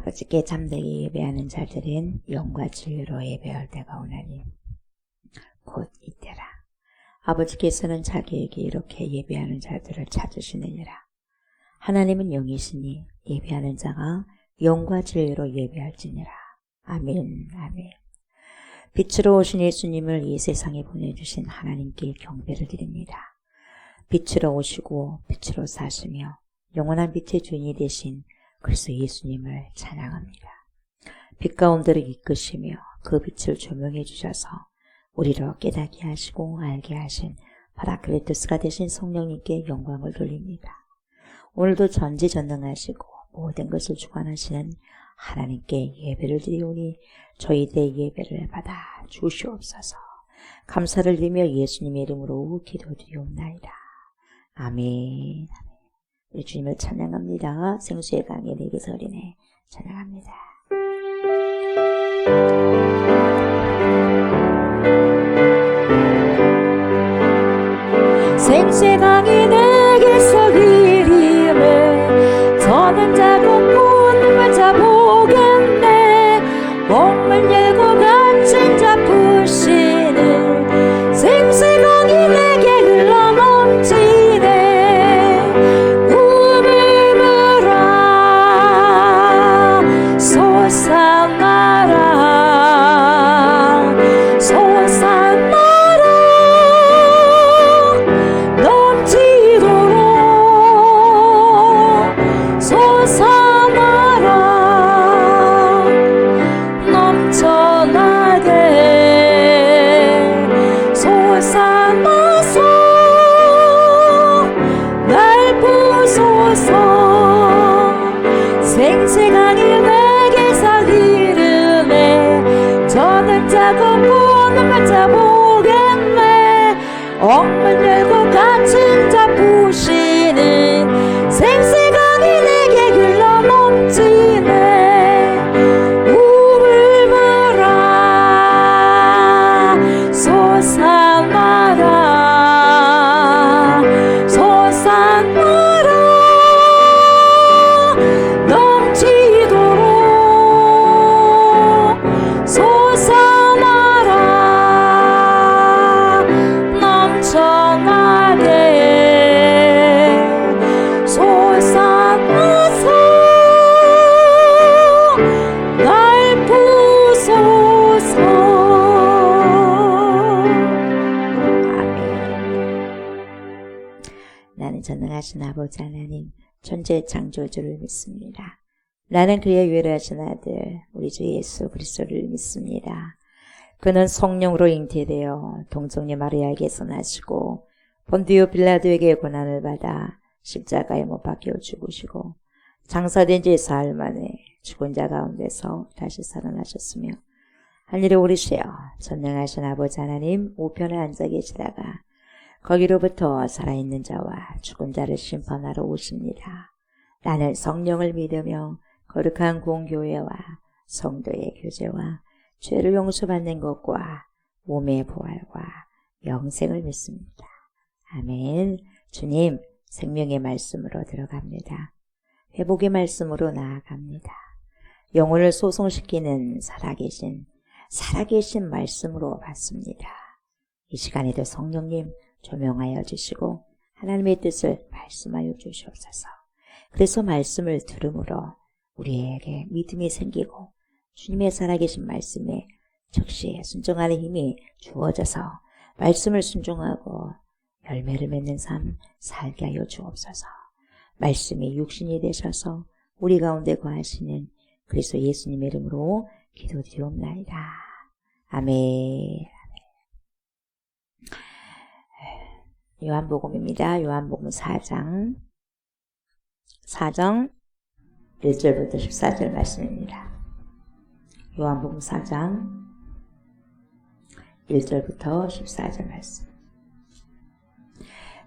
아버지께 잠되게 예배하는 자들은 영과 진리로 예배할 때가 오나니 곧 이때라. 아버지께서는 자기에게 이렇게 예배하는 자들을 찾으시느니라. 하나님은 영이시니 예배하는 자가 영과 진리로 예배할지니라. 아멘. 아멘. 빛으로 오신 예수님을 이 세상에 보내주신 하나님께 경배를 드립니다. 빛으로 오시고 빛으로 사시며 영원한 빛의 주인이 되신 그리스도 예수님을 찬양합니다. 빛 가운데로 이끄시며 그 빛을 조명해 주셔서 우리로 깨닫게 하시고 알게 하신 파라클리토스가 되신 성령님께 영광을 돌립니다. 오늘도 전지전능하시고 모든 것을 주관하시는 하나님께 예배를 드리오니 저희들의 예배를 받아 주시옵소서. 감사를 드리며 예수님의 이름으로 기도드리옵나이다. 아멘. 우리 주님을 찬양합니다. 생수의 강에 내게서 어리네 찬양합니다. 생수의 강이 내게서 흐르네 저는 자고 눈물 자 보겠네 목문 열고 갇힌 자 푸시는 생수의 강이 내게 흘러 넘치네 생생하게 내게서 흐르네 저는 자고 눈물 자 보겠네 옥문 열고 갇힌 자 푸시는 생생하게 내게 흘러 넘치네 우물물아 솟아나라 솟아나라 나는 전능하신 아버지 하나님 천재 창조주를 믿습니다. 나는 그의 유일하신 아들 우리 주 예수 그리스도를 믿습니다. 그는 성령으로 잉태되어 동정녀 마리아에게서 나시고 본디오 빌라도에게 고난을 받아 십자가에 못 박혀 죽으시고 장사된 지 사흘 만에 죽은 자 가운데서 다시 살아나셨으며 하늘에 오르시어 전능하신 아버지 하나님 우편에 앉아 계시다가 거기로부터 살아있는 자와 죽은 자를 심판하러 오십니다. 나는 성령을 믿으며 거룩한 공교회와 성도의 교제와 죄를 용서받는 것과 몸의 부활과 영생을 믿습니다. 아멘. 주님, 생명의 말씀으로 들어갑니다. 회복의 말씀으로 나아갑니다. 영혼을 소송시키는 살아계신 말씀으로 받습니다. 이 시간에도 성령님 조명하여 주시고 하나님의 뜻을 말씀하여 주시옵소서. 그래서 말씀을 들음으로 우리에게 믿음이 생기고 주님의 살아계신 말씀에 즉시 순종하는 힘이 주어져서 말씀을 순종하고 열매를 맺는 삶 살게 하여 주옵소서. 말씀이 육신이 되셔서 우리 가운데 거하시는 그리스도 예수님의 이름으로 기도드리옵나이다. 아멘. 요한복음입니다. 요한복음 4장 1절부터 14절 말씀입니다. 요한복음 4장 1절부터 14절 말씀.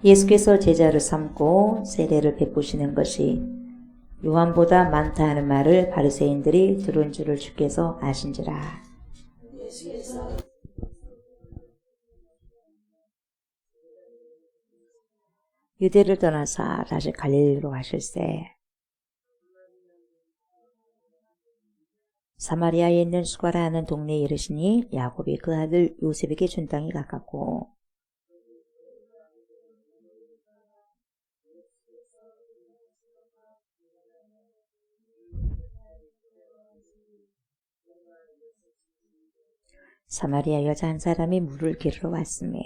예수께서 제자를 삼고 세례를 베푸시는 것이 요한보다 많다 하는 말을 바리새인들이 들은 줄을 주께서 아신지라. 유대를 떠나사 다시 갈릴리로 가실새 사마리아에 있는 수가라 하는 동네에 이르시니 야곱이 그 아들 요셉에게 준 땅이 가깝고 사마리아 여자 한 사람이 물을 기르러 왔으며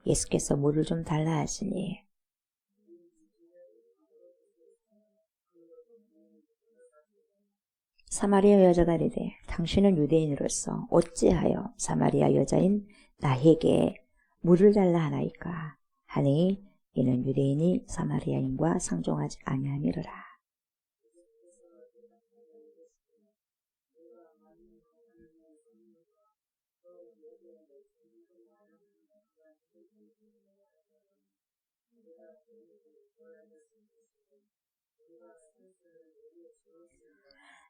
예수께서 물을 좀 달라 하시니 사마리아 여자가 이르되 당신은 유대인으로서 어찌하여 사마리아 여자인 나에게 물을 달라 하나이까 하니 이는 유대인이 사마리아인과 상종하지 아니함이로라.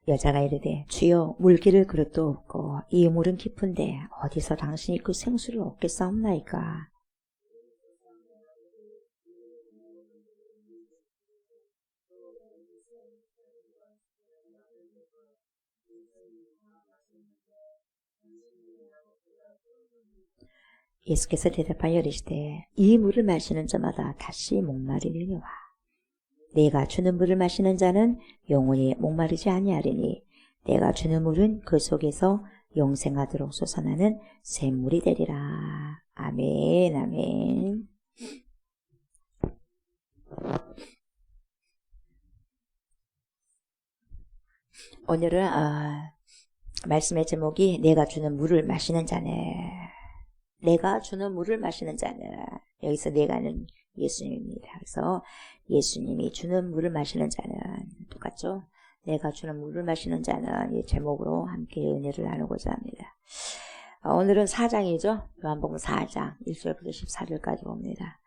여자가 이르되 주여 물기를 그릇도 없고 이 물은 깊은데 어디서 당신이 그 생수를 얻겠사옵나이까. 예수께서 대답하여 이르시되 이 물을 마시는 자마다 다시 목마르리니와 내가 주는 물을 마시는 자는 영원히 목마르지 아니하리니 내가 주는 물은 그 속에서 영생하도록 솟아나는 샘물이 되리라. 아멘. 아멘. 오늘은 말씀의 제목이 내가 주는 물을 마시는 자네. 내가 주는 물을 마시는 자는 여기서 내가는 예수님입니다. 그래서 예수님이 주는 물을 마시는 자는 똑같죠? 내가 주는 물을 마시는 자는 이 제목으로 함께 은혜를 나누고자 합니다. 오늘은 4장이죠. 요한복음 4장 1절부터 14절까지 봅니다.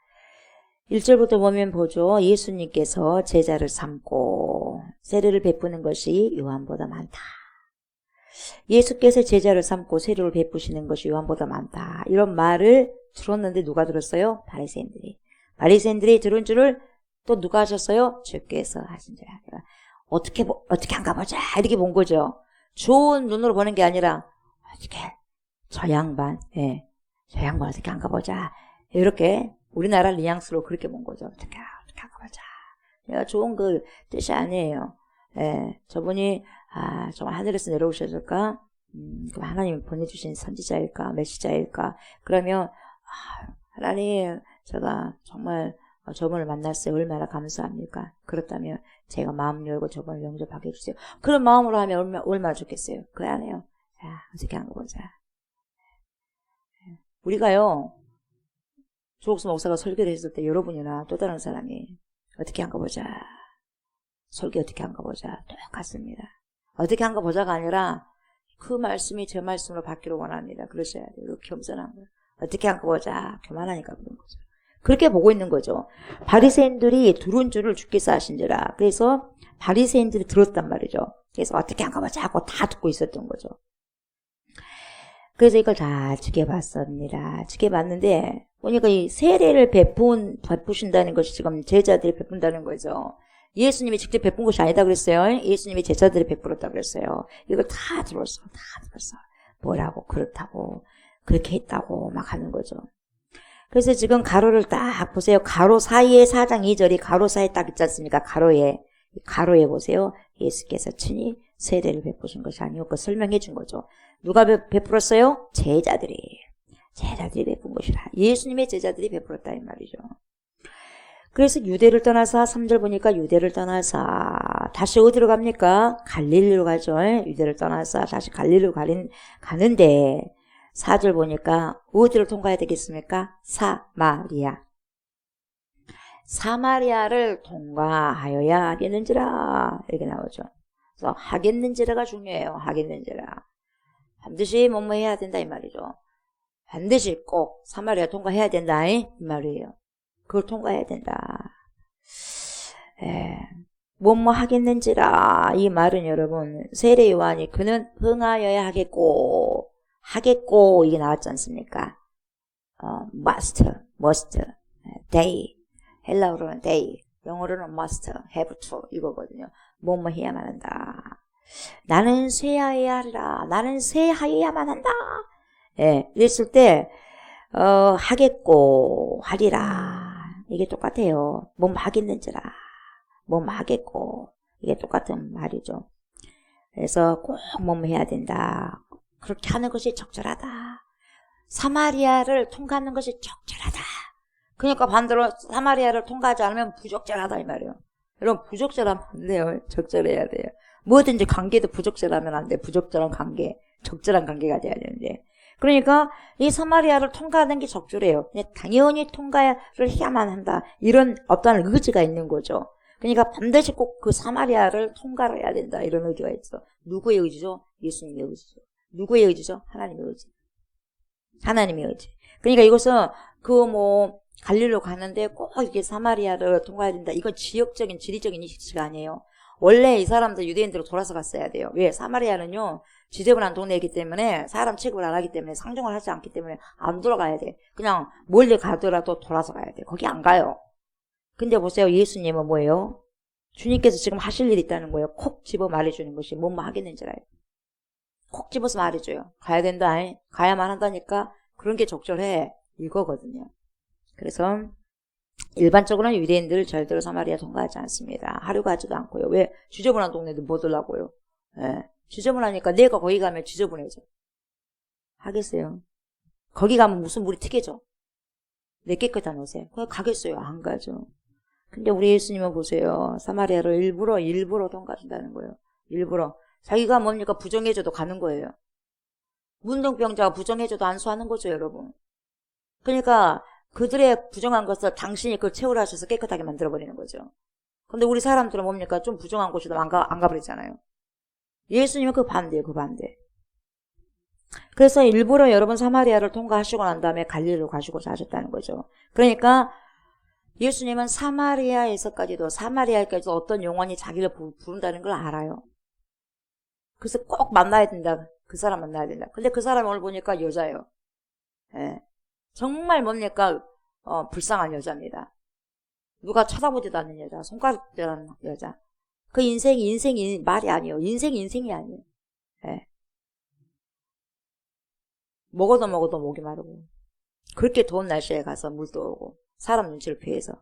1절부터 보면 보죠. 예수님께서 제자를 삼고 세례를 베푸는 것이 요한보다 많다. 예수께서 제자를 삼고 세례를 베푸시는 것이 요한보다 많다. 이런 말을 들었는데 누가 들었어요? 바리새인들이. 바리새인들이 들은 줄을 또 누가 하셨어요? 주께서 하신 줄. 어떻게 한가 보자 이렇게 본 거죠. 좋은 눈으로 보는 게 아니라 어떻게 저 양반 어떻게 한가 보자 이렇게 우리나라 뉘앙스로 그렇게 본 거죠. 어떻게 한가 보자. 내가 좋은 그 뜻이 아니에요. 저분이 정말 하늘에서 내려오셨을까? 그럼 하나님이 보내주신 선지자일까? 메시자일까? 그러면 하나님 제가 정말 저분을 만났어요. 얼마나 감사합니까? 그렇다면 제가 마음 열고 저분을 영접하게 해주세요. 그런 마음으로 하면 얼마나 좋겠어요. 그래 안 해요. 자, 어떻게 한 거 보자. 우리가요. 조옥수 목사가 설교를 했을 때 여러분이나 또 다른 사람이 어떻게 한 거 보자. 설교 어떻게 한 거 보자. 똑같습니다. 어떻게 한 거 보자가 아니라 그 말씀이 제 말씀으로 받기를 원합니다. 그러셔야 돼요. 이렇게 겸손한 거. 어떻게 한 거 보자. 교만하니까 그런 거죠. 그렇게 보고 있는 거죠. 바리새인들이 들은 줄을 주께서 하신지라. 그래서 바리새인들이 들었단 말이죠. 그래서 어떻게 한 거 보자 하고 다 듣고 있었던 거죠. 그래서 이걸 다 지켜봤습니다. 지켜봤는데 보니까 이 세례를 베푸신다는 것이 지금 제자들이 베푼다는 거죠. 예수님이 직접 베푼 것이 아니다 그랬어요. 예수님이 제자들이 베풀었다 그랬어요. 이걸 다 들었어. 뭐라고 그렇다고 그렇게 했다고 막 하는 거죠. 그래서 지금 가로를 딱 보세요. 가로 사이에 4장 2절이 가로 사이에 딱 있지 않습니까? 가로에 보세요. 예수께서 친히 세례를 베푸신 것이 아니고 그걸 설명해 준 거죠. 누가 베풀었어요? 제자들이 베푼 것이라. 예수님의 제자들이 베풀었다 이 말이죠. 그래서 유대를 떠나서 3절 보니까 유대를 떠나서 다시 어디로 갑니까? 갈릴리로 가죠. 유대를 떠나서 다시 갈릴리로 가는데 4절 보니까 어디를 통과해야 되겠습니까? 사마리아를 통과하여야 하겠는지라 이렇게 나오죠. 그래서 하겠는지라가 중요해요. 하겠는지라. 반드시 뭐뭐 해야 된다 이 말이죠. 반드시 꼭 사마리아 통과해야 된다 이 말이에요. 그걸 통과해야 된다. 뭐뭐 하겠는지라 이 말은 여러분 세례 요한이 그는 흥하여야 하겠고 이게 나왔지 않습니까? must, they 헬라어로는 they 영어로는 must, have to 이거거든요. 뭐뭐 해야만 한다. 나는 쇠하여야 하리라. 나는 쇠하여야만 한다. 예, 이랬을 때 하겠고 하리라. 이게 똑같아요. 몸 하겠는지라. 몸 하겠고. 이게 똑같은 말이죠. 그래서 꼭 몸 해야 된다. 그렇게 하는 것이 적절하다. 사마리아를 통과하는 것이 적절하다. 그러니까 반대로 사마리아를 통과하지 않으면 부적절하다 이 말이에요. 여러분 부적절하면 안 돼요. 적절해야 돼요. 뭐든지 관계도 부적절하면 안 돼. 부적절한 관계, 적절한 관계가 돼야 되는데. 그러니까 이 사마리아를 통과하는 게 적절해요. 당연히 통과를 해야만 한다. 이런 어떠한 의지가 있는 거죠. 그러니까 반드시 꼭 그 사마리아를 통과를 해야 된다. 이런 의지가 있어. 누구의 의지죠? 예수님의 의지죠. 누구의 의지죠? 하나님의 의지. 하나님의 의지. 그러니까 이것은 갈릴리로 가는데 꼭 이렇게 사마리아를 통과해야 된다. 이건 지역적인, 지리적인 이식치가 아니에요. 원래 이 사람들 유대인들로 돌아서 갔어야 돼요. 왜? 사마리아는요, 지저분한 동네이기 때문에 사람 취급을 안 하기 때문에 상종을 하지 않기 때문에 안 돌아가야 돼. 그냥 멀리 가더라도 돌아서 가야 돼. 거기 안 가요. 근데 보세요. 예수님은 뭐예요? 주님께서 지금 하실 일이 있다는 거예요. 콕 집어 말해주는 것이 뭐뭐 하겠는지라요. 콕 집어서 말해줘요. 가야 된다. 가야만 한다니까 그런 게 적절해. 이거거든요. 그래서 일반적으로는 유대인들 절대로 사마리아 통과하지 않습니다. 하루 가지도 않고요. 왜? 지저분한 동네도 못 오려고요. 예. 지저분하니까 내가 거기 가면 지저분해져. 하겠어요? 거기 가면 무슨 물이 튀겨져. 내 깨끗한 옷에. 그냥 가겠어요? 안 가죠. 근데 우리 예수님은 보세요. 사마리아를 일부러 통과하신다는 거예요. 일부러. 자기가 뭡니까? 부정해줘도 가는 거예요. 문둥병자가 부정해줘도 안수하는 거죠, 여러분. 그러니까 그들의 부정한 것을 당신이 그걸 채우려 하셔서 깨끗하게 만들어버리는 거죠. 근데 우리 사람들은 뭡니까? 좀 부정한 곳이도 안 가버리잖아요. 예수님은 그 반대예요, 그 반대. 그래서 일부러 여러분 사마리아를 통과하시고 난 다음에 갈릴리로 가시고자 하셨다는 거죠. 그러니까 예수님은 사마리아에서까지도 어떤 영혼이 자기를 부른다는 걸 알아요. 그래서 꼭 만나야 된다. 그 사람 만나야 된다. 근데 그 사람 오늘 보니까 여자예요. 예. 정말 뭡니까? 불쌍한 여자입니다. 누가 쳐다보지도 않는 여자, 손가락질하는 여자. 그 인생이 말이 아니에요. 인생이 아니에요. 예. 먹어도 목이 마르고. 그렇게 더운 날씨에 가서 물도 오고, 사람 눈치를 피해서.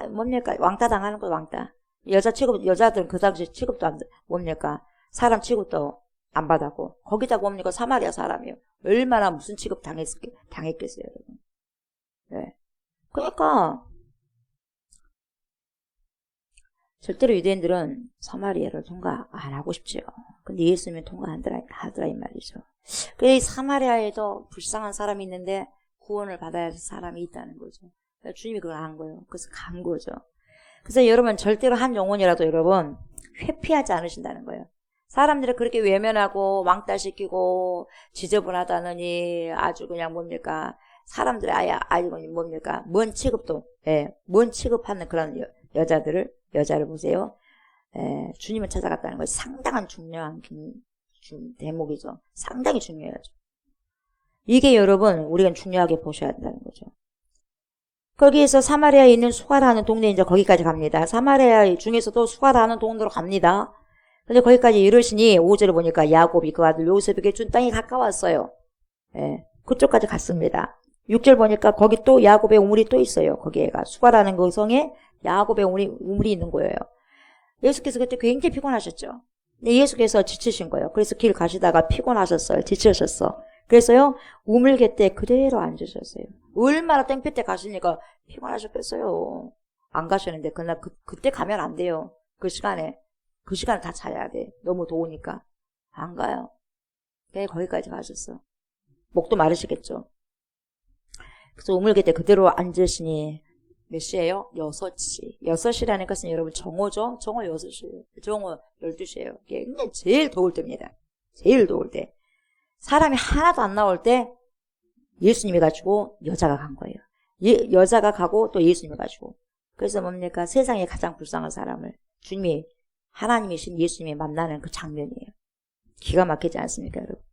뭡니까? 왕따 당하는 거예요, 왕따. 여자들은 그 당시 취급도 뭡니까? 사람 취급도 안 받았고, 거기다가 뭡니까? 사마리아 사람이에요. 얼마나 무슨 취급 당했겠어요, 여러분. 네. 그러니까, 절대로 유대인들은 사마리아를 통과 안 하고 싶죠. 근데 예수님은 통과하더라, 이 말이죠. 그래서 사마리아에도 불쌍한 사람이 있는데 구원을 받아야 할 사람이 있다는 거죠. 주님이 그걸 안 거예요. 그래서 간 거죠. 그래서 여러분, 절대로 한 영혼이라도 여러분, 회피하지 않으신다는 거예요. 사람들이 그렇게 외면하고 왕따시키고 지저분하다느니 아주 그냥 뭡니까? 사람들이 아주 뭡니까? 뭔 취급하는 그런 여자를 보세요. 주님을 찾아갔다는 것이 상당한 중요한 대목이죠. 상당히 중요하죠. 이게 여러분, 우리가 중요하게 보셔야 된다는 거죠. 거기에서 사마리아에 있는 수가라는 동네 이제 거기까지 갑니다. 사마리아 중에서도 수가라는 동네로 갑니다. 근데 거기까지 이르시니 5절을 보니까 야곱이 그 아들 요셉에게 준 땅이 가까웠어요. 예, 그쪽까지 갔습니다. 6절 보니까 거기 또 야곱의 우물이 또 있어요. 거기에가 수가라는 그 성에 야곱의 우물이 있는 거예요. 예수께서 그때 굉장히 피곤하셨죠. 근데 예수께서 지치신 거예요. 그래서 길 가시다가 피곤하셨어요. 지치셨어. 그래서요, 우물 곁에 그대로 앉으셨어요. 얼마나 땡볕에 가시니까 피곤하셨겠어요. 안 가셨는데 그날 그때 가면 안 돼요. 그 시간에 다 자야 돼. 너무 더우니까. 안 가요. 그냥 거기까지 가셨어. 목도 마르시겠죠. 그래서 우물 곁에 그대로 앉으시니 몇 시예요? 6시. 6시라는 것은 여러분 정오죠? 정오 6시예요. 정오 12시예요. 이게 제일 더울 때입니다. 제일 더울 때. 사람이 하나도 안 나올 때 예수님이 가지고 여자가 간 거예요. 여자가 가고 또 예수님이 가지고. 그래서 뭡니까? 세상에 가장 불쌍한 사람을 주님이 하나님이신 예수님이 만나는 그 장면이에요. 기가 막히지 않습니까, 여러분?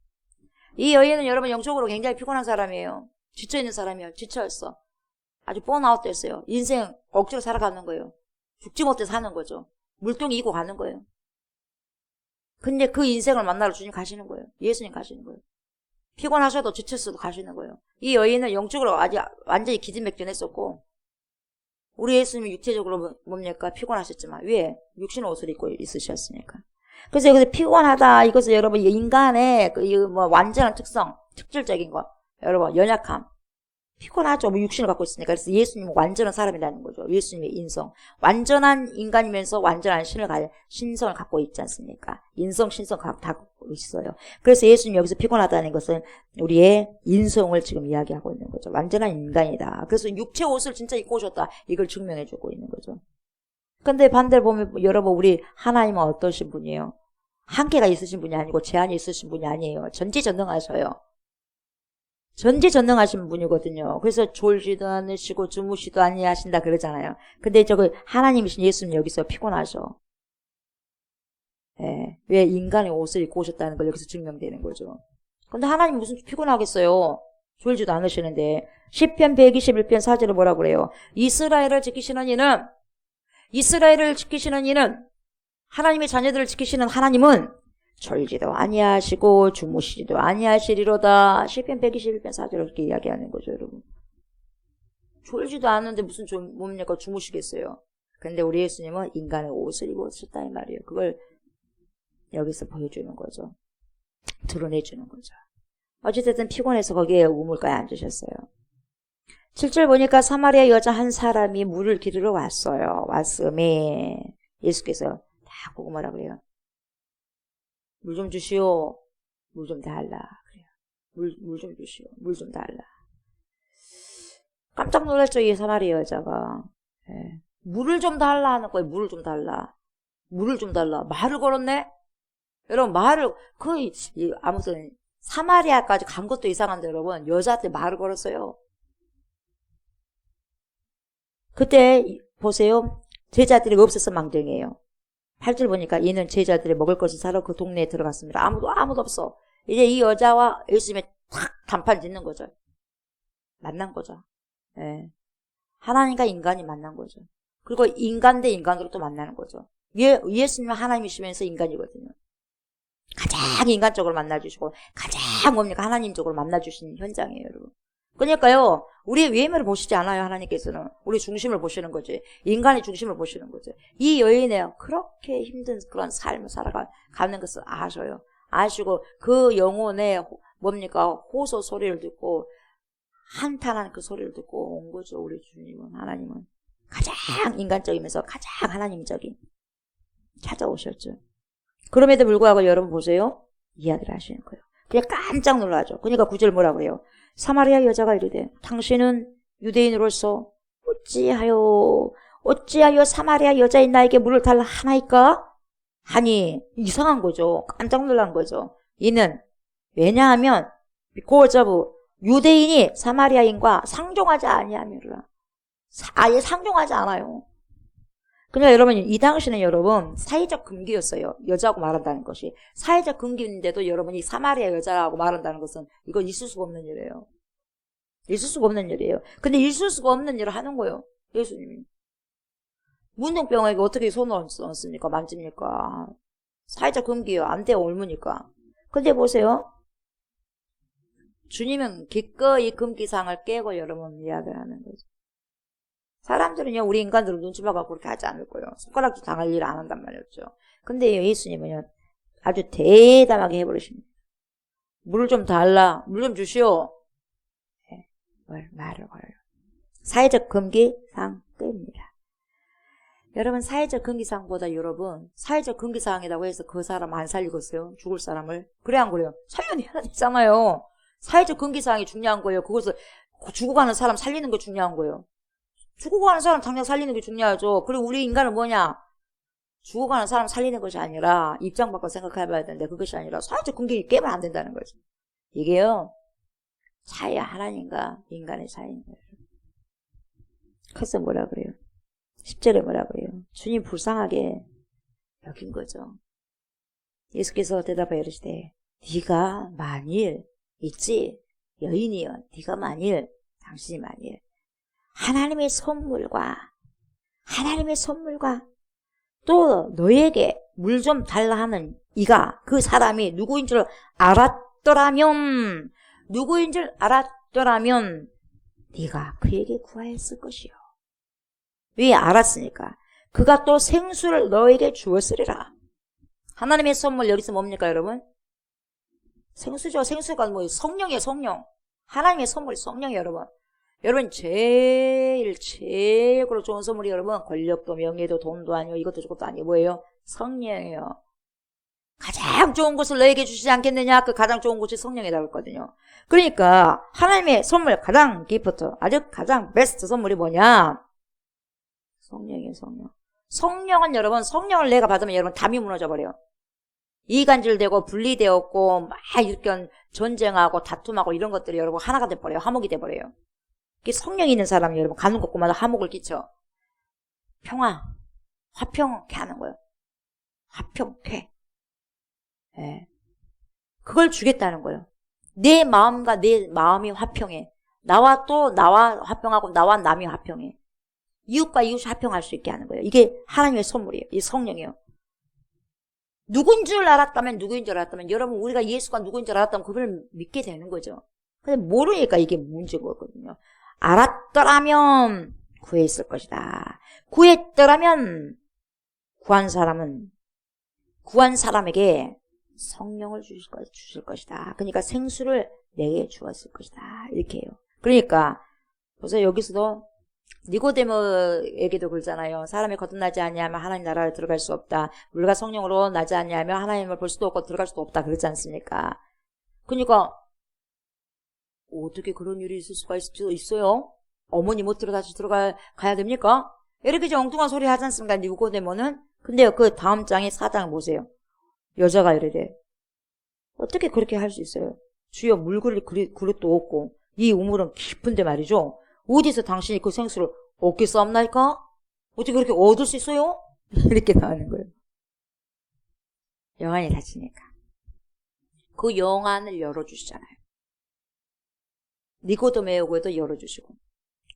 이 여인은 여러분 영적으로 굉장히 피곤한 사람이에요. 지쳐있는 사람이에요. 지쳐있어. 아주 번아웃 됐어요. 인생 억지로 살아가는 거예요. 죽지 못해 사는 거죠. 물동이 이고 가는 거예요. 근데 그 인생을 만나러 주님 가시는 거예요. 예수님 가시는 거예요. 피곤하셔도 지쳤어도 가시는 거예요. 이 여인은 영적으로 아직 완전히 기진맥진했었고, 우리 예수님이 육체적으로 뭡니까? 피곤하셨지만, 왜? 육신의 옷을 입고 있으셨으니까. 그래서 여기서 피곤하다, 이것은 여러분, 인간의 완전한 특성, 특질적인 거. 여러분, 연약함. 피곤하죠. 육신을 갖고 있으니까. 그래서 예수님은 완전한 사람이라는 거죠. 예수님의 인성. 완전한 인간이면서 완전한 신성을 갖고 있지 않습니까? 인성, 신성 다 갖고 있어요. 그래서 예수님이 여기서 피곤하다는 것은 우리의 인성을 지금 이야기하고 있는 거죠. 완전한 인간이다. 그래서 육체 옷을 진짜 입고 오셨다. 이걸 증명해주고 있는 거죠. 근데 반대로 보면 여러분, 우리 하나님은 어떠신 분이에요? 한계가 있으신 분이 아니고 제한이 있으신 분이 아니에요. 전지전능하셔요. 전지전능하신 분이거든요. 그래서 졸지도 않으시고 주무시도 아니하신다 그러잖아요. 근데 하나님이신 예수님 여기서 피곤하셔. 예. 왜 인간의 옷을 입고 오셨다는 걸 여기서 증명되는 거죠. 근데 하나님 무슨 피곤하겠어요. 졸지도 않으시는데. 시편 121편 4절에 뭐라고 그래요? 이스라엘을 지키시는 이는 하나님의 자녀들을 지키시는 하나님은 졸지도 아니하시고 주무시지도 아니하시리로다. 시편 121편 4절 이렇게 이야기하는 거죠, 여러분. 졸지도 않는데 무슨 뭡니까? 주무시겠어요. 근데 우리 예수님은 인간의 옷을 입으셨다 이 말이에요. 그걸 여기서 보여주는 거죠. 드러내주는 거죠. 어찌됐든 피곤해서 거기에 우물가에 앉으셨어요. 7절 보니까 사마리아 여자 한 사람이 물을 기르러 왔어요. 왔음에 예수께서 다 보고 뭐라 그래요? 물 좀 주시오. 물 좀 달라. 그래요. 물 좀 주시오. 물 좀 달라. 깜짝 놀랐죠, 이 사마리아 여자가. 예. 물을 좀 달라 하는 거예요. 물을 좀 달라. 물을 좀 달라. 말을 걸었네? 여러분, 아무튼, 사마리아까지 간 것도 이상한데, 여러분, 여자한테 말을 걸었어요. 그때, 보세요. 제자들이 없어서 망정이에요. 8절 보니까 이는 제자들이 먹을 것을 사러 그 동네에 들어갔습니다. 아무도 없어. 이제 이 여자와 예수님이 탁 단판 짓는 거죠. 만난 거죠. 예. 하나님과 인간이 만난 거죠. 그리고 인간 대 인간으로 또 만나는 거죠. 예수님은 하나님이시면서 인간이거든요. 가장 인간적으로 만나주시고 가장 뭡니까? 하나님적으로 만나주신 현장이에요, 여러분. 그러니까요, 우리의 외면을 보시지 않아요, 하나님께서는. 우리 중심을 보시는 거지. 인간의 중심을 보시는 거지. 이 여인의 그렇게 힘든 그런 삶을 살아가는 것을 아셔요. 아시고 그 영혼의 뭡니까? 호소 소리를 듣고 한탄하는 그 소리를 듣고 온 거죠, 우리 주님은. 하나님은 가장 인간적이면서 가장 하나님적인 찾아오셨죠. 그럼에도 불구하고 여러분 보세요. 이야기를 하시는 거예요. 그냥 깜짝 놀라죠. 그러니까 9절 뭐라고 그래요? 사마리아 여자가 이르되 당신은 유대인으로서 어찌하여 사마리아 여자인 나에게 물을 달라 하나이까? 하니 이상한 거죠. 깜짝 놀란 거죠. 이는 왜냐하면 because of 유대인이 사마리아인과 상종하지 아니하미로라. 아예 상종하지 않아요. 그러니까 여러분, 이 당시는 여러분 사회적 금기였어요. 여자하고 말한다는 것이. 사회적 금기인데도 여러분이 사마리아 여자라고 말한다는 것은 이건 있을 수가 없는 일이에요. 있을 수가 없는 일이에요. 근데 있을 수가 없는 일을 하는 거예요. 예수님이. 문둥병에게 어떻게 손을 얹습니까? 만집니까? 사회적 금기요. 안 돼요. 옮으니까. 근데 보세요. 주님은 기꺼이 금기상을 깨고 여러분 이야기를 하는 거죠. 사람들은요, 우리 인간들은 눈치 봐갖고 그렇게 하지 않을 거예요. 손가락도 당할 일 안 한단 말이었죠. 근데 예수님은요, 아주 대담하게 해버리십니다. 물을 좀 달라. 물 좀 주시오. 네, 말을 걸어요. 사회적 금기상 끕니다. 여러분, 사회적 금기상보다 여러분, 사회적 금기상이라고 해서 그 사람 안 살리겠어요? 죽을 사람을. 그래, 안 그래요? 살려내야 되잖아요. 사회적 금기상이 중요한 거예요. 그것을 죽어가는 사람 살리는 게 중요한 거예요. 죽어가는 사람 당장 살리는 게 중요하죠. 그리고 우리 인간은 뭐냐? 죽어가는 사람 살리는 것이 아니라 입장 바꿔 생각해봐야 되는데 그것이 아니라 사회적 금기를 깨면 안 된다는 거죠. 이게요. 차이야 하나님과 인간의 차이인 거예요. 그래서 뭐라 그래요? 10절에 뭐라 그래요? 주님 불쌍하게 여긴 거죠. 예수께서 대답하여 이르시되 네가 만일 있지 여인이여 네가 만일 당신이 만일 하나님의 선물과 또 너에게 물 좀 달라 하는 이가 그 사람이 누구인 줄 알았더라면 네가 그에게 구하였을 것이요. 왜 알았으니까 그가 또 생수를 너에게 주었으리라. 하나님의 선물 여기서 뭡니까 여러분? 생수죠. 생수가 뭐 성령이에요. 성령. 하나님의 선물 성령이에요 여러분. 여러분 제일로 좋은 선물이 여러분 권력도 명예도 돈도 아니고 이것도 저것도 아니고 뭐예요? 성령이에요. 가장 좋은 것을 너에게 주시지 않겠느냐? 그 가장 좋은 것이 성령이라고 했거든요. 그러니까 하나님의 선물 가장 기프트 아주 가장 베스트 선물이 뭐냐? 성령이에요. 성령. 성령은 여러분 성령을 내가 받으면 여러분 담이 무너져 버려요. 이간질되고 분리되었고 막 이렇게 전쟁하고 다툼하고 이런 것들이 여러분 하나가 돼버려요. 화목이 돼버려요. 성령이 있는 사람이 여러분 가는 곳마다 화목을 끼쳐. 평화, 화평케 하는 거예요. 화평케. 예. 그걸 주겠다는 거예요. 내 마음과 내 마음이 화평해. 나와 화평하고 나와 남이 화평해. 이웃과 이웃이 화평할 수 있게 하는 거예요. 이게 하나님의 선물이에요. 이 성령이에요. 누구인 줄 알았다면 여러분 우리가 예수가 누구인 줄 알았다면 그걸 믿게 되는 거죠. 근데 모르니까 이게 문제인 거거든요. 알았더라면 구했을 것이다. 구했더라면 구한 사람에게 성령을 주실 것이다. 그러니까 생수를 내게 주었을 것이다. 이렇게 해요. 그러니까 보세요. 여기서도 니고데모에게도 그러잖아요. 사람이 거듭나지 아니하면 하나님 나라를 들어갈 수 없다. 물과 성령으로 나지 아니하면 하나님을 볼 수도 없고 들어갈 수도 없다. 그러지 않습니까? 그러니까 어떻게 그런 일이 있을 수가 있어요? 어머니 못 가야 됩니까? 이렇게 이제 엉뚱한 소리 하지 않습니까? 니고데모는. 근데요, 그 다음 장에 4장 보세요. 여자가 이래대. 어떻게 그렇게 할 수 있어요? 주여 물 그릴 그릇도 없고, 이 우물은 깊은데 말이죠. 어디서 당신이 그 생수를 얻겠사옵나이까? 어떻게 그렇게 얻을 수 있어요? 이렇게 나오는 거예요. 영안이 닫히니까. 그 영안을 열어주시잖아요. 니고데모에게도 열어주시고,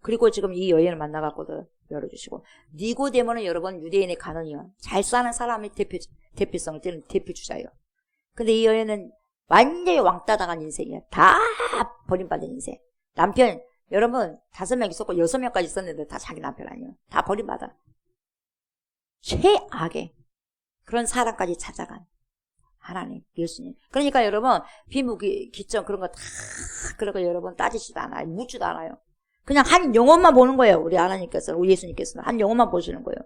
그리고 지금 이 여인을 만나갖고도 열어주시고, 니고데모는 여러분 유대인의 간언이요. 잘 사는 사람의 대표성을 띠는 대표주자예요. 근데 이 여인은 완전히 왕따 당한 인생이에요. 다 버림받은 인생. 남편, 여러분 5명 있었고 6명까지 있었는데 다 자기 남편 아니에요. 다 버림받아. 최악의 그런 사람까지 찾아간 하나님, 예수님. 그러니까 여러분 비무기, 기점 그런 거 다 그런 거 여러분 따지지도 않아요. 묻지도 않아요. 그냥 한 영혼만 보는 거예요. 우리 하나님께서는, 우리 예수님께서는 한 영혼만 보시는 거예요.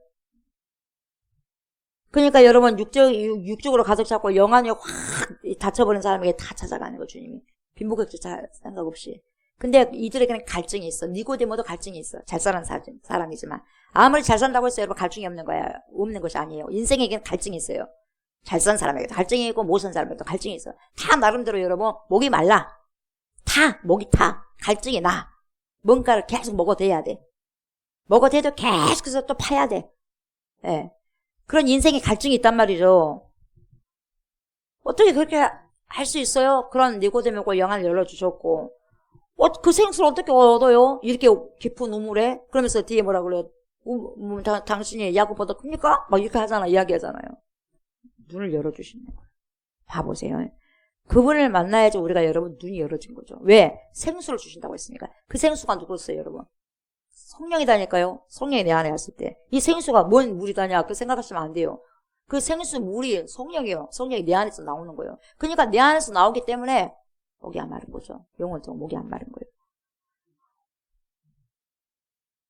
그러니까 여러분 육적으로 가득 찼고 영안이 확 닫혀버린 사람에게 다 찾아가는 거예요. 주님이. 빈부격차 생각 없이. 근데 이들에게는 갈증이 있어. 니고데모도 갈증이 있어. 잘 사는 사람이지만. 아무리 잘 산다고 해서 여러분 갈증이 없는 거야. 없는 것이 아니에요. 인생에게는 갈증이 있어요. 잘 산 사람에게도 갈증이 있고 못 산 사람에게도 갈증이 있어. 다 나름대로 여러분 목이 말라. 목이 타. 갈증이 나. 뭔가를 계속 먹어대야 돼. 먹어대도 계속해서 또 파야 돼. 예. 그런 인생에 갈증이 있단 말이죠. 어떻게 그렇게 할 수 있어요? 그런 니고데모고 영안을 열어주셨고. 그 생수를 어떻게 얻어요? 이렇게 깊은 우물에? 그러면서 뒤에 뭐라 그래요? 당신이 야곱보다 큽니까? 막 이렇게 이야기하잖아요. 눈을 열어주시는 거예요. 봐보세요. 그분을 만나야지 우리가 여러분 눈이 열어진 거죠. 왜? 생수를 주신다고 했으니까. 그 생수가 누구였어요, 여러분? 성령이다니까요. 성령이 내 안에 왔을 때. 이 생수가 뭔 물이다냐? 그 생각하시면 안 돼요. 그 생수 물이 성령이에요. 성령이 내 안에서 나오는 거예요. 그러니까 내 안에서 나오기 때문에 목이 안 마른 거죠. 영혼도 목이 안 마른 거예요.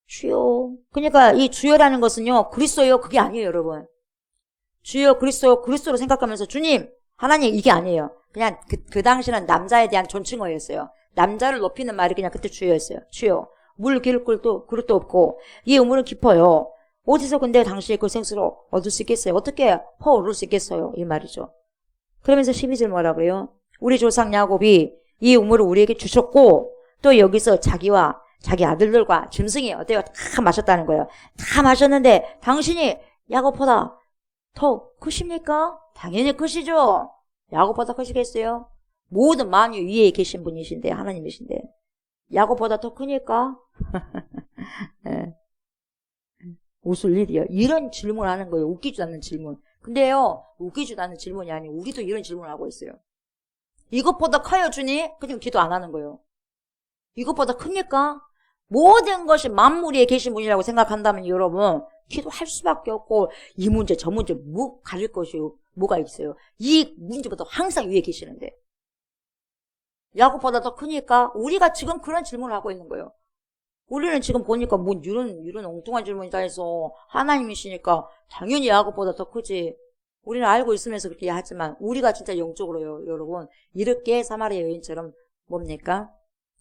주여. 그러니까 이 주여라는 것은요, 그리스도요, 그게 아니에요, 여러분. 주여 그리스도로 생각하면서 주님, 하나님 이게 아니에요. 그냥 그 당시는 남자에 대한 존칭어였어요. 남자를 높이는 말이 그냥 그때 주여였어요. 주여. 물 기를 그릇도 없고, 이 우물은 깊어요. 어디서 근데 당신이 그 생수를 얻을 수 있겠어요? 어떻게 퍼오를 수 있겠어요? 이 말이죠. 그러면서 12절 뭐라 그래요? 우리 조상 야곱이 이 우물을 우리에게 주셨고, 또 여기서 자기와 자기 아들들과 짐승이 어때요? 다 마셨다는 거예요. 다 마셨는데 당신이 야곱보다 더 크십니까? 당연히 크시죠. 야곱보다 크시겠어요? 모든 만유 위에 계신 분이신데, 하나님이신데 야곱보다 더 크니까? 네. 웃을 일이야. 이런 질문을 하는 거예요. 웃기지도 않는 질문. 근데요, 웃기지도 않는 질문이 아니고 우리도 이런 질문을 하고 있어요. 이것보다 커요, 주님? 그냥 기도 안 하는 거예요. 이것보다 큽니까? 모든 것이 만물 위에 계신 분이라고 생각한다면 여러분, 기도할 수밖에 없고, 이 문제, 저 문제, 뭐 가릴 것이 뭐가 있어요? 이 문제보다 항상 위에 계시는데. 야곱보다 더 크니까 우리가 지금 그런 질문을 하고 있는 거예요. 우리는 지금 보니까 뭐 이런 엉뚱한 질문이 다 해서 하나님이시니까 당연히 야곱보다 더 크지. 우리는 알고 있으면서 그렇게 하지만 우리가 진짜 영적으로요, 여러분. 이렇게 사마리아 여인처럼 뭡니까?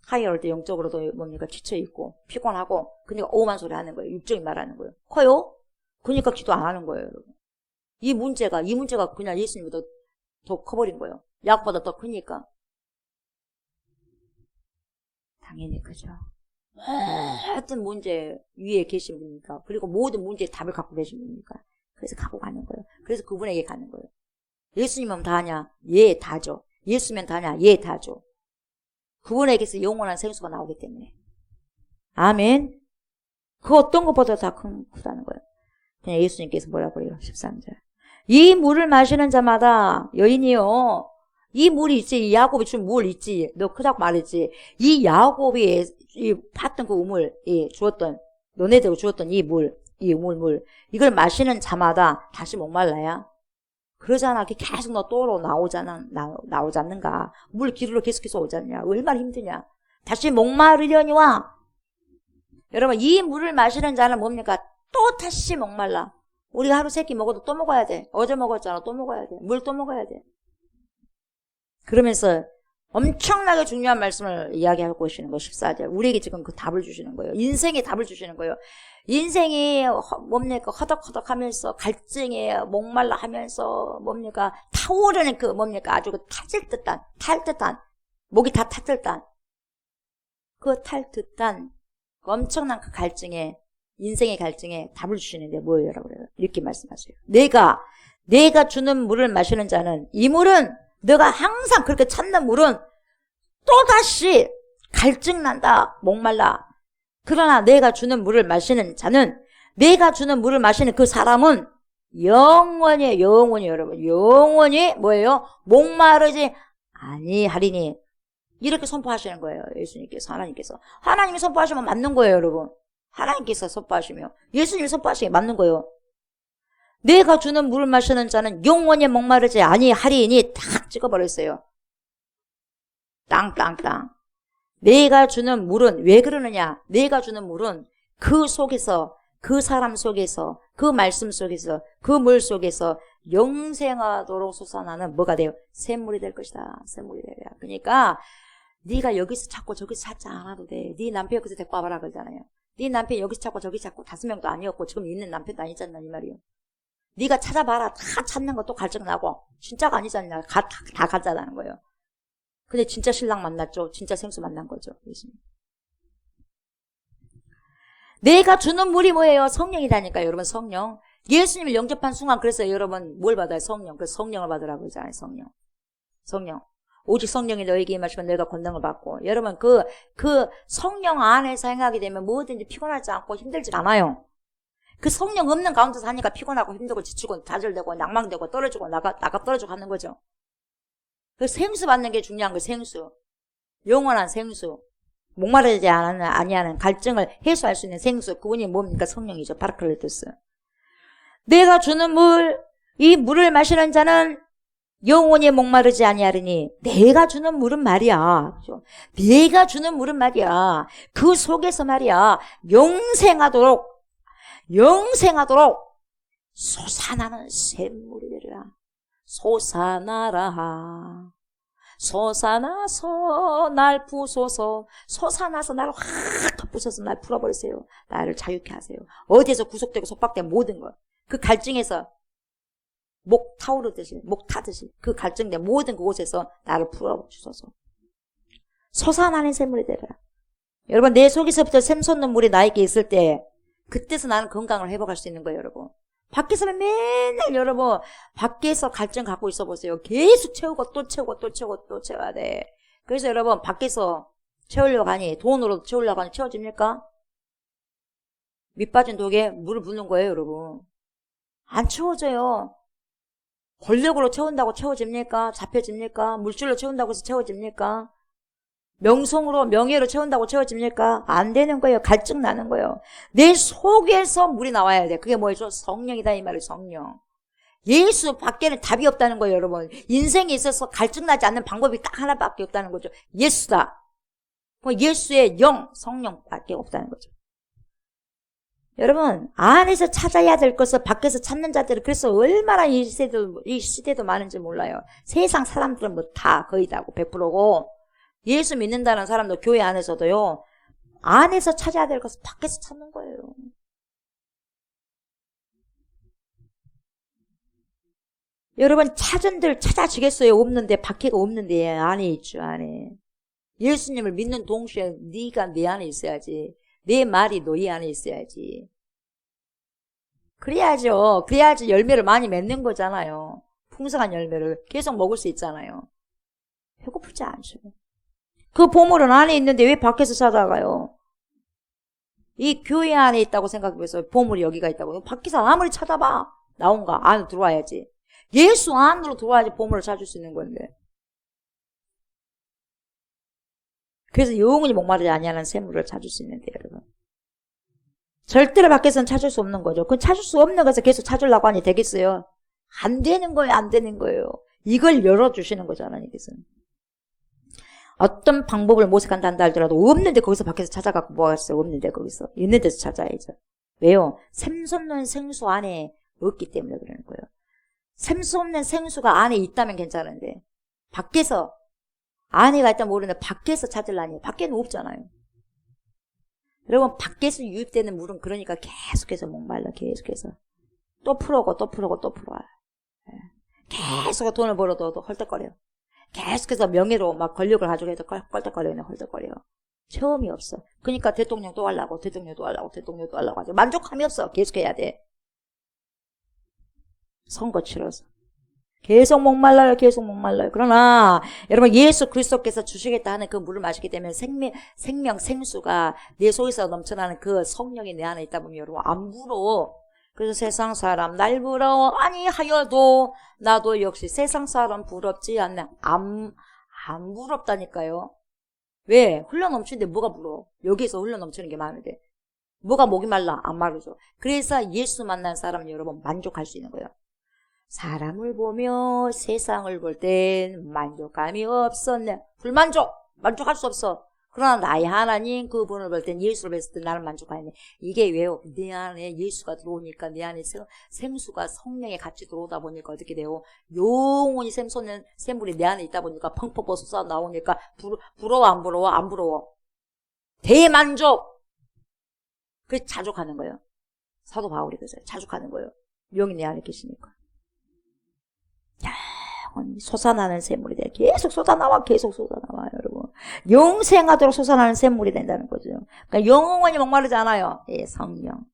하이어올 때 영적으로도 뭡니까? 지쳐있고 피곤하고 그러니까 오만 소리 하는 거예요. 육적인 말하는 거예요. 커요? 그러니까 기도 안 하는 거예요, 여러분. 이 문제가 그냥 예수님보다 더 커버린 거예요. 야곱보다 더 크니까. 당연히 그죠. 모든 문제 위에 계신 분이니까. 그리고 모든 문제에 답을 갖고 계신 분이니까. 그래서 갖고 가는 거예요. 그래서 그분에게 가는 거예요. 예수님은 다냐? 예, 다죠. 예수면 다냐? 예, 다죠. 그분에게서 영원한 생수가 나오기 때문에. 아멘. 그 어떤 것보다 다 크다는 거예요. 그냥 예수님께서 뭐라고 해요? 13절. 이 물을 마시는 자마다 여인이요. 이 물이 있지. 이 야곱이 준 물 있지. 너 크다고 말했지. 이 야곱이 팠던 그 우물, 주었던, 너네들고 주었던 이 물, 이 우물물. 이걸 마시는 자마다 다시 목말라야? 그러잖아. 계속 너 또로 나오지 않는가. 물 기르러 계속해서 오지 않냐. 얼마나 힘드냐. 다시 목마르려니와. 여러분, 이 물을 마시는 자는 뭡니까? 또 다시 목말라. 우리가 하루 3끼 먹어도 또 먹어야 돼. 어제 먹었잖아. 또 먹어야 돼. 물 또 먹어야 돼. 그러면서 엄청나게 중요한 말씀을 이야기하고 계시는 거 14절. 우리에게 지금 그 답을 주시는 거예요. 인생의 답을 주시는 거예요. 인생이 뭡니까? 허덕허덕하면서 갈증에 목말라 하면서 뭡니까? 타오르는 그 뭡니까? 아주 그 탈 듯한 목이 다 탔을 듯한 그 탈 듯한 엄청난 그 갈증에 인생의 갈증에 답을 주시는데 뭐예요라고 그래요? 이렇게 말씀하세요. 내가 주는 물을 마시는 자는 이 물은 너가 항상 그렇게 찾는 물은 또다시 갈증난다, 목말라. 그러나 내가 주는 물을 마시는 자는, 내가 주는 물을 마시는 그 사람은 영원히 여러분, 영원히 뭐예요? 목마르지 아니하리니. 이렇게 선포하시는 거예요, 예수님께서, 하나님께서. 하나님이 선포하시면 맞는 거예요, 여러분. 하나님께서 선포하시면 예수님이 선포하시면 맞는 거예요. 내가 주는 물을 마시는 자는 영원히 목마르지 아니하리니 딱 찍어버렸어요. 땅. 내가 주는 물은 왜 그러느냐? 내가 주는 물은 그 속에서, 그 사람 속에서, 그 말씀 속에서, 그 물 속에서 영생하도록 솟아나는 뭐가 돼요? 샘물이 될 것이다. 샘물이 되라. 그러니까 네가 여기서 찾고 저기서 찾지 않아도 돼. 네 남편 여기서 데리고 와봐라 그러잖아요. 네 남편 여기서 찾고 저기 찾고 5명도 아니었고 지금 있는 남편도 아니잖아 이 말이에요. 네가 찾아봐라. 다 찾는 것도 갈증나고 진짜가 아니잖냐. 다 가짜라는 거예요. 근데 진짜 신랑 만났죠. 진짜 생수 만난 거죠. 예수님. 내가 주는 물이 뭐예요? 성령이라니까요. 여러분 성령. 예수님을 영접한 순간 그래서 여러분 뭘 받아요? 성령. 그래서 성령을 받으라고 그러잖아요. 성령. 오직 성령이 너에게 임하시면 너희가 권능을 받고. 여러분 그 성령 안에서 행하게 되면 뭐든지 피곤하지 않고 힘들지 않아요. 그 성령 없는 가운데서 하니까 피곤하고 힘들고 지치고 좌절되고 낭망되고 떨어지고 나가 떨어지고 하는 거죠. 그 생수 받는 게 중요한 거예요. 생수. 영원한 생수. 목마르지 아니하는 갈증을 해소할 수 있는 생수. 그분이 뭡니까? 성령이죠. 파라클레토스. 내가 주는 물, 이 물을 마시는 자는 영원히 목마르지 아니하리니. 내가 주는 물은 말이야. 그렇죠? 내가 주는 물은 말이야. 그 속에서 말이야. 영생하도록 솟아나는 샘물이 되리라. 솟아나라. 솟아나서 날 부소서. 솟아나서 나를 확 덮으셔서 날 풀어버리세요. 나를 자유케 하세요. 어디에서 구속되고 속박된 모든 것. 그 갈증에서 목 타오르듯이 목 타듯이 그 갈증된 모든 그곳에서 나를 풀어주소서. 솟아나는 샘물이 되리라. 여러분 내 속에서부터 샘솟는 물이 나에게 있을 때 그때서 나는 건강을 회복할 수 있는 거예요. 여러분 밖에서는 맨날 여러분 밖에서 갈증 갖고 있어 보세요. 계속 채우고 또 채우고 또 채우고 또 채워야 돼. 그래서 여러분 밖에서 채우려고 하니 돈으로 채우려고 하니 채워집니까? 밑 빠진 독에 물을 붓는 거예요, 여러분. 안 채워져요. 권력으로 채운다고 채워집니까? 잡혀집니까? 물질로 채운다고 해서 채워집니까? 명성으로, 명예로 채운다고 채워집니까? 안 되는 거예요. 갈증 나는 거예요. 내 속에서 물이 나와야 돼. 그게 뭐죠? 성령이다 이 말이에요. 성령. 예수 밖에는 답이 없다는 거예요, 여러분. 인생에 있어서 갈증나지 않는 방법이 딱 하나밖에 없다는 거죠. 예수다. 예수의 영, 성령밖에 없다는 거죠. 여러분, 안에서 찾아야 될 것을 밖에서 찾는 자들은 그래서 얼마나 이 시대도 많은지 몰라요. 세상 사람들은 뭐 다 거의 다고 100%고 예수 믿는다는 사람도 교회 안에서도요. 안에서 찾아야 될 것을 밖에서 찾는 거예요. 여러분 찾은들 찾아지겠어요? 없는데 밖에가 없는데 안에 있죠. 안에. 예수님을 믿는 동시에 네가 내 안에 있어야지. 내 말이 너희 안에 있어야지. 그래야죠. 그래야지 열매를 많이 맺는 거잖아요. 풍성한 열매를 계속 먹을 수 있잖아요. 배고프지 않죠. 그 보물은 안에 있는데 왜 밖에서 찾아가요? 이 교회 안에 있다고 생각해서 보물이 여기가 있다고. 밖에서 아무리 찾아봐. 나온가? 안으로 들어와야지. 예수 안으로 들어와야지 보물을 찾을 수 있는 건데. 그래서 영원히 목마르지 아니하는 샘물을 찾을 수 있는데 여러분. 절대로 밖에서는 찾을 수 없는 거죠. 그건 찾을 수 없는 것을 계속 찾으려고 하니 되겠어요? 안 되는 거예요. 안 되는 거예요. 이걸 열어주시는 거잖아요. 이것은. 어떤 방법을 모색한다 한다 하더라도 없는데 거기서 밖에서 찾아갖고 뭐하겠어요. 없는데 거기서. 있는 데서 찾아야죠. 왜요? 샘솟는 생수 안에 없기 때문에 그러는 거예요. 샘솟는 생수가 안에 있다면 괜찮은데 밖에서 안에가 있다면 모르는데 밖에서 찾으려니 밖에는 없잖아요. 여러분 밖에서 유입되는 물은 그러니까 계속해서 목말라. 계속해서 또 풀어고 또 풀어고 또 풀어요. 계속 돈을 벌어도 헐떡거려요. 계속해서 명예로 막 권력을 가지고 해도 헐떡거려요. 헐떡거려요. 체험이 없어. 그러니까 대통령 또 하려고 대통령 또 하려고 대통령 또 하려고 하죠. 만족함이 없어. 계속해야 돼. 선거 치러서 계속 목말라요. 계속 목말라요. 그러나 여러분 예수 그리스도께서 주시겠다 하는 그 물을 마시게 되면 생명 생수가 내 속에서 넘쳐나는 그 성령이 내 안에 있다 보면 여러분 안 부러워. 그래서 세상 사람 날 부러워 아니하여도 나도 역시 세상 사람 부럽지 않나. 안 부럽다니까요. 왜? 흘러넘치는데 뭐가 부러워? 여기서 흘러넘치는 게 많은데 뭐가 목이 말라? 안 마르죠. 그래서 예수 만난 사람은 여러분 만족할 수 있는 거예요. 사람을 보며 세상을 볼 땐 만족감이 없었네. 불만족! 만족할 수 없어. 그러나 나의 하나님 그분을 볼 땐 예수를 뵀을 때 나는 만족하네. 이게 왜요? 내 안에 예수가 들어오니까 내 안에 생수가 성령에 같이 들어오다 보니까 어떻게 돼요? 영원히 샘솟는 샘물이 내 안에 있다 보니까 펑펑 쏟아 나오니까 부러워 안 부러워? 안 부러워. 대만족! 그래서 자족하는 거예요. 사도 바울이 그랬어요. 자족하는 거예요. 영이 내 안에 계시니까. 솟아나는 샘물이 돼. 계속 쏟아나와, 계속 쏟아나와요, 여러분. 영생하도록 솟아나는 샘물이 된다는 거죠. 그러니까 영원히 목마르지 않아요. 예, 성령.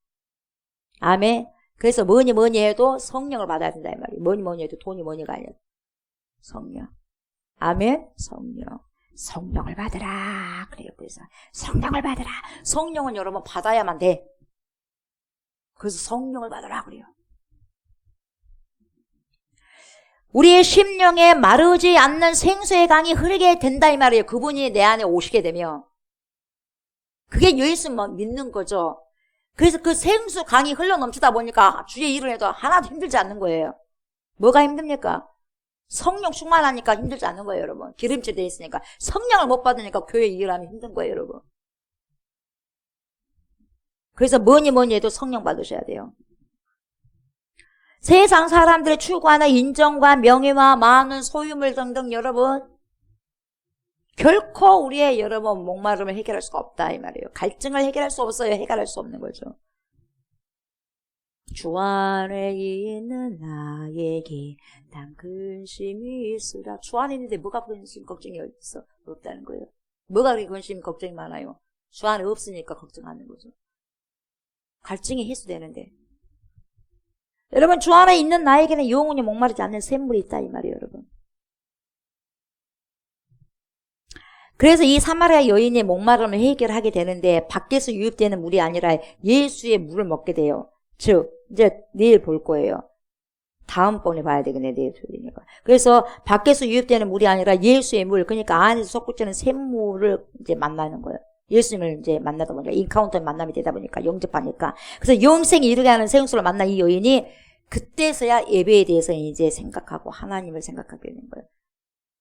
아멘. 그래서 뭐니 해도 성령을 받아야 된다, 이 말이에요. 뭐니 해도 돈이 뭐니가 아니라. 성령. 아멘. 성령. 성령을 받으라. 그래요, 그래서. 성령을 받으라. 성령은 여러분 받아야만 돼. 그래서 성령을 받으라, 그래요. 우리의 심령에 마르지 않는 생수의 강이 흐르게 된다 이 말이에요. 그분이 내 안에 오시게 되면. 그게 예수 믿는 거죠. 그래서 그 생수 강이 흘러넘치다 보니까 주의 일을 해도 하나도 힘들지 않는 거예요. 뭐가 힘듭니까? 성령 충만하니까 힘들지 않는 거예요, 여러분. 기름칠 돼 있으니까. 성령을 못 받으니까 교회 일을 하면 힘든 거예요, 여러분. 그래서 뭐니 해도 성령 받으셔야 돼요. 세상 사람들의 추구하는 인정과 명예와 많은 소유물 등등 여러분 결코 우리의 여러분 목마름을 해결할 수가 없다 이 말이에요. 갈증을 해결할 수 없어요. 해결할 수 없는 거죠. 주 안에 있는 나에게 난 근심이 있으라. 주 안에 있는데 뭐가 근심 걱정이 어딨어? 없다는 거예요. 뭐가 그렇게 근심 걱정이 많아요? 주 안에 없으니까 걱정하는 거죠. 갈증이 해소되는데 여러분 주 안에 있는 나에게는 영원히 목마르지 않는 샘물이 있다 이 말이에요. 여러분 그래서 이 사마리아 여인의 목마름을 해결하게 되는데 밖에서 유입되는 물이 아니라 예수의 물을 먹게 돼요. 즉 이제 내일 볼 거예요. 다음번에 봐야 되겠네, 내일 소리니까. 그래서 밖에서 유입되는 물이 아니라 예수의 물, 그러니까 안에서 솟구치는 샘물을 이제 만나는 거예요. 예수님을 이제 만나다 보니까 인카운터 만남이 되다 보니까 영접하니까. 그래서 영생에 이르게 하는 생수를 만난 이 여인이 그때서야 예배에 대해서 이제 생각하고 하나님을 생각하게 되는 거예요.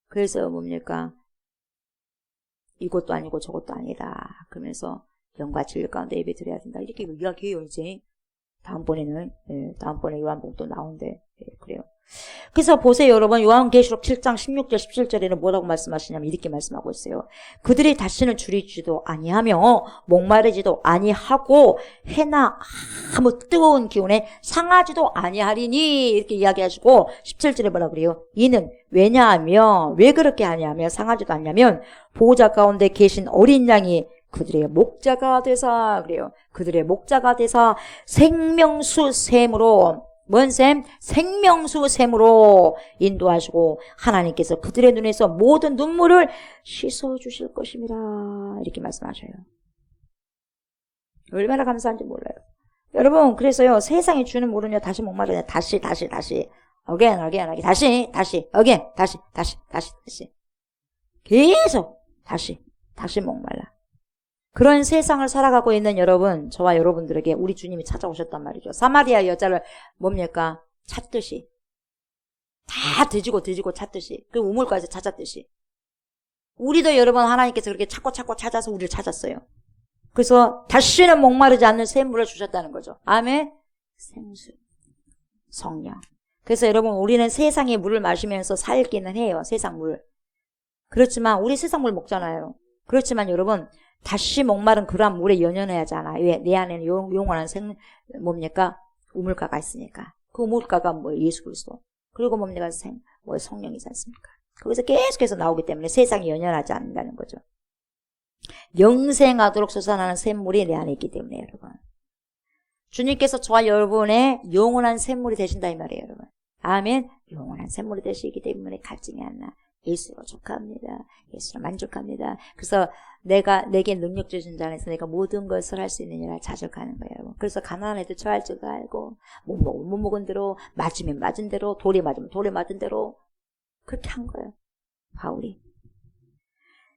그래서 뭡니까? 이것도 아니고 저것도 아니다. 그러면서 영과 진리 가운데 예배 드려야 된다. 이렇게 이야기해요, 이제. 다음번에 요한복음 또 나온대. 그래요. 그래서 보세요, 여러분. 요한계시록 7장 16절, 17절에는 뭐라고 말씀하시냐면 이렇게 말씀하고 있어요. 그들이 다시는 줄이지도 아니하며 목마르지도 아니하고 해나 아무 뜨거운 기운에 상하지도 아니하리니 이렇게 이야기하시고 17절에 뭐라고 그래요? 이는 왜냐하면 왜 그렇게 하냐면 상하지도 않냐면 보호자 가운데 계신 어린 양이 그들의 목자가 되사 그래요. 그들의 목자가 되사 생명수 샘으로 뭔 샘? 생명수 샘으로 인도하시고 하나님께서 그들의 눈에서 모든 눈물을 씻어주실 것입니다. 이렇게 말씀하셔요. 얼마나 감사한지 몰라요. 여러분 그래서요 세상이 주는 물은요 다시 목마르냐 다시 again 다시 계속 다시 목말라. 그런 세상을 살아가고 있는 여러분, 저와 여러분들에게 우리 주님이 찾아오셨단 말이죠. 사마리아 여자를 뭡니까? 찾듯이. 다 뒤지고 찾듯이. 그 우물가에서 찾았듯이. 우리도 여러분 하나님께서 그렇게 찾고 찾아서 우리를 찾았어요. 그래서 다시는 목마르지 않는 샘물을 주셨다는 거죠. 아멘? 생수. 성령. 그래서 여러분 우리는 세상의 물을 마시면서 살기는 해요. 세상 물. 그렇지만 우리 세상 물 먹잖아요. 그렇지만 여러분 다시 목마른 그러한 물에 연연해야 하잖아. 왜? 내 안에는 영원한 뭡니까? 우물가가 있으니까. 그 우물가가 뭐 예수 그리스도. 그리고 뭡니까? 성령이지 않습니까? 거기서 계속해서 나오기 때문에 세상이 연연하지 않는다는 거죠. 영생하도록 솟아나는 샘물이 내 안에 있기 때문에 여러분. 주님께서 저와 여러분의 영원한 샘물이 되신다 이 말이에요, 여러분. 아멘. 영원한 샘물이 되시기 때문에 갈증이 안 나. 예수로 족합니다. 예수로 만족합니다. 그래서 내게 능력 주신 자 안에서 내가 모든 것을 할 수 있느니라 자족하는 거예요. 그래서 가난한 애도 처할 줄 알고 못 먹은 대로 맞으면 맞은 대로 돌에 맞으면 돌에 맞은 대로 그렇게 한 거예요. 바울이.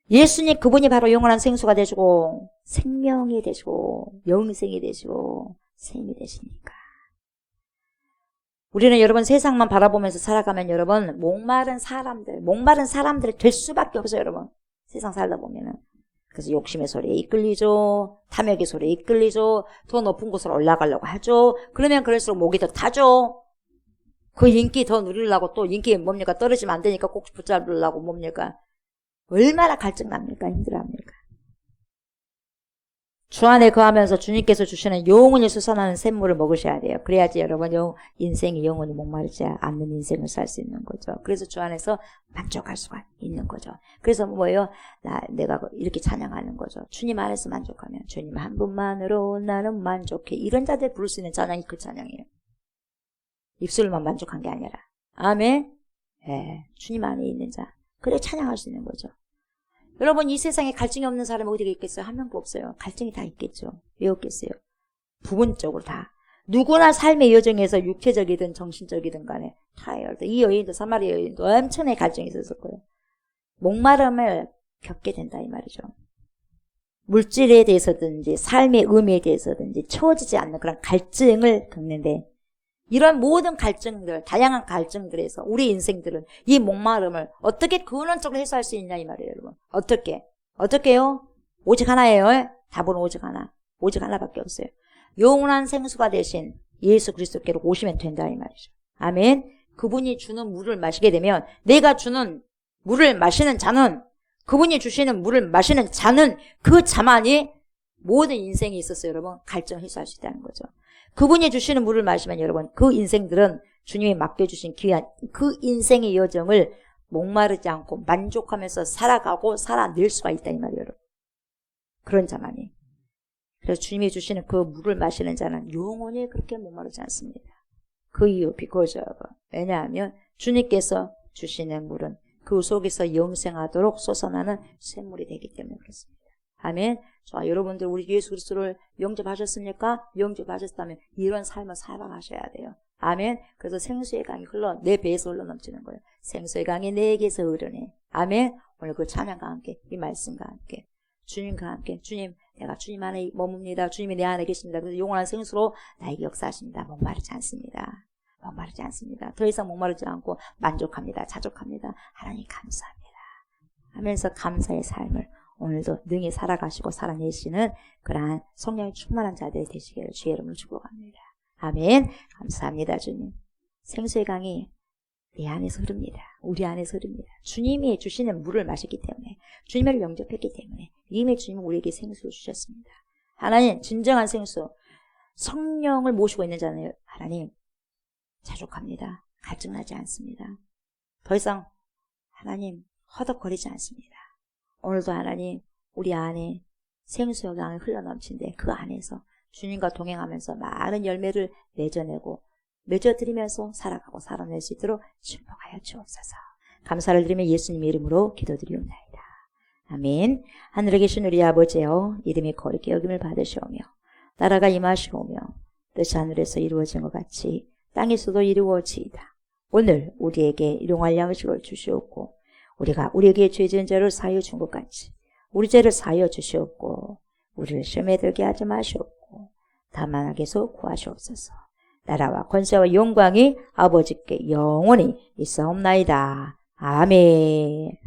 예수님 그분이 바로 영원한 생수가 되시고 생명이 되시고 영생이 되시고 샘이 되시니까. 우리는 여러분 세상만 바라보면서 살아가면 여러분 목마른 사람들이 될 수밖에 없어요, 여러분. 세상 살다 보면은. 그래서 욕심의 소리에 이끌리죠. 탐욕의 소리에 이끌리죠. 더 높은 곳으로 올라가려고 하죠. 그러면 그럴수록 목이 더 타죠. 그 인기 더 누리려고 또 인기 뭡니까? 떨어지면 안 되니까 꼭 붙잡으려고 뭡니까? 얼마나 갈증납니까? 힘들어합니까? 주 안에 거하면서 주님께서 주시는 영원히 솟아나는 샘물을 먹으셔야 돼요. 그래야지 여러분 인생이 영원히 목마르지 않는 인생을 살 수 있는 거죠. 그래서 주 안에서 만족할 수가 있는 거죠. 그래서 뭐예요? 내가 이렇게 찬양하는 거죠. 주님 안에서 만족하면 주님 한 분만으로 나는 만족해. 이런 자들 부를 수 있는 찬양이 그 찬양이에요. 입술만 만족한 게 아니라. 아멘. 네, 주님 안에 있는 자. 그래 찬양할 수 있는 거죠. 여러분 이 세상에 갈증이 없는 사람이 어디가 있겠어요? 한 명도 없어요. 갈증이 다 있겠죠. 왜 없겠어요? 부분적으로 다. 누구나 삶의 여정에서 육체적이든 정신적이든 간에 타이어드. 이 여인도 사마리아 여인도 엄청나게 갈증이 있었을 거예요. 목마름을 겪게 된다 이 말이죠. 물질에 대해서든지 삶의 의미에 대해서든지 채워지지 않는 그런 갈증을 겪는데 이런 모든 갈증들, 다양한 갈증들에서 우리 인생들은 이 목마름을 어떻게 근원적으로 해소할 수 있냐 이 말이에요, 여러분. 어떻게요? 오직 하나예요. 답은 오직 하나. 오직 하나밖에 없어요. 영원한 생수가 되신 예수 그리스도께로 오시면 된다 이 말이죠. 아멘. 그분이 주는 물을 마시게 되면 내가 주는 물을 마시는 자는 그분이 주시는 물을 마시는 자는 그 자만이 모든 인생에 있어서 여러분 갈증을 해소할 수 있다는 거죠. 그분이 주시는 물을 마시면 여러분 그 인생들은 주님이 맡겨주신 귀한 그 인생의 여정을 목마르지 않고 만족하면서 살아가고 살아낼 수가 있다 이 말이에요. 여러분. 그런 자만이. 그래서 주님이 주시는 그 물을 마시는 자는 영원히 그렇게 목마르지 않습니다. 그 이유 비고죠. 왜냐하면 주님께서 주시는 물은 그 속에서 영생하도록 솟아나는 샘물이 되기 때문에 그렇습니다. 아멘. 자, 여러분들 우리 예수 그리스도를 영접하셨습니까? 영접하셨다면 이런 삶을 살아가셔야 돼요. 아멘. 그래서 생수의 강이 내 배에서 흘러넘치는 거예요. 생수의 강이 내게서 흐르네. 아멘. 오늘 그 찬양과 함께 이 말씀과 함께 주님과 함께 주님 내가 주님 안에 머뭅니다. 주님이 내 안에 계십니다. 그래서 영원한 생수로 나에게 역사하십니다. 목마르지 않습니다. 목마르지 않습니다. 더 이상 목마르지 않고 만족합니다. 자족합니다. 하나님 감사합니다. 하면서 감사의 삶을 오늘도 능히 살아가시고 살아내시는 그러한 성령이 충만한 자들이 되시기를 주의 이름으로 축복합니다. 아멘. 감사합니다. 주님. 생수의 강이 내 안에서 흐릅니다. 우리 안에서 흐릅니다. 주님이 주시는 물을 마셨기 때문에 주님을 영접했기 때문에 이미 주님은 우리에게 생수를 주셨습니다. 하나님 진정한 생수 성령을 모시고 있는 자는 하나님 자족합니다. 갈증나지 않습니다. 더 이상 하나님 허덕거리지 않습니다. 오늘도 하나님 우리 안에 생수의 강이 흘러넘친데 그 안에서 주님과 동행하면서 많은 열매를 맺어드리면서 살아가고 살아낼 수 있도록 축복하여 주옵소서. 감사를 드리며 예수님의 이름으로 기도드리옵나이다. 아멘. 하늘에 계신 우리 아버지여 이름이 거룩히 여김을 받으시오며 나라가 임하시오며 뜻이 하늘에서 이루어진 것 같이 땅에서도 이루어지이다. 오늘 우리에게 일용할 양식을 주시옵고 우리가 우리에게 죄 지은 자를 사하여 준 것 같이 우리 죄를 사하여 주시옵고 우리를 시험에 들게 하지 마시옵고 다만 악에서 구하시옵소서. 나라와 권세와 영광이 아버지께 영원히 있사옵나이다. 아멘.